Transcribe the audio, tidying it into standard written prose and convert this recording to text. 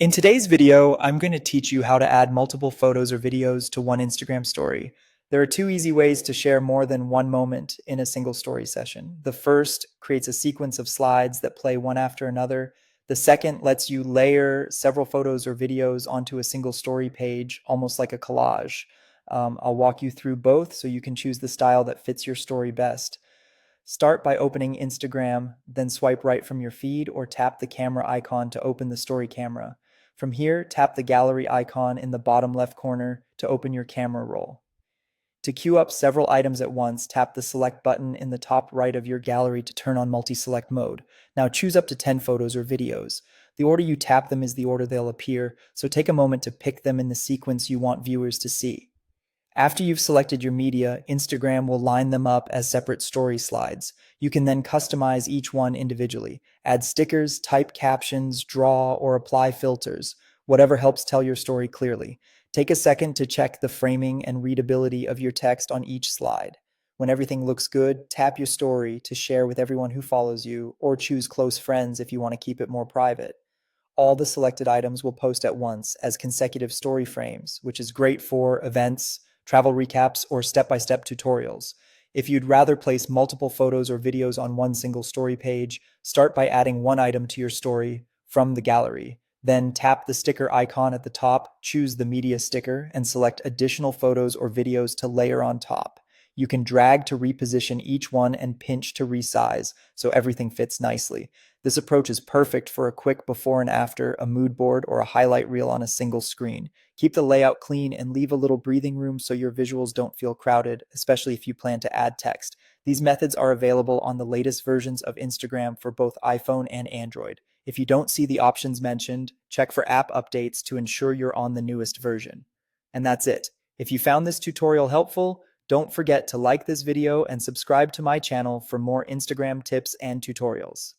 In today's video, I'm going to teach you how to add multiple photos or videos to one Instagram story. There are two easy ways to share more than one moment in a single story session. The first creates a sequence of slides that play one after another. The second lets you layer several photos or videos onto a single story page, almost like a collage. I'll walk you through both so you can choose the style that fits your story best. Start by opening Instagram, then swipe right from your feed or tap the camera icon to open the story camera. From here, tap the gallery icon in the bottom left corner to open your camera roll. To queue up several items at once, tap the select button in the top right of your gallery to turn on multi-select mode. Now choose up to 10 photos or videos. The order you tap them is the order they'll appear, so take a moment to pick them in the sequence you want viewers to see. After you've selected your media, Instagram will line them up as separate story slides. You can then customize each one individually. Add stickers, type captions, draw, or apply filters, whatever helps tell your story clearly. Take a second to check the framing and readability of your text on each slide. When everything looks good, tap your story to share with everyone who follows you, or choose close friends if you want to keep it more private. All the selected items will post at once as consecutive story frames, which is great for events, travel recaps, or step-by-step tutorials. If you'd rather place multiple photos or videos on one single story page, start by adding one item to your story from the gallery. Then tap the sticker icon at the top, choose the media sticker, and select additional photos or videos to layer on top. You can drag to reposition each one and pinch to resize so everything fits nicely. This approach is perfect for a quick before and after, a mood board, or a highlight reel on a single screen. Keep the layout clean and leave a little breathing room so your visuals don't feel crowded, especially if you plan to add text. These methods are available on the latest versions of Instagram for both iPhone and Android. If you don't see the options mentioned, check for app updates to ensure you're on the newest version. And that's it. If you found this tutorial helpful, don't forget to like this video and subscribe to my channel for more Instagram tips and tutorials.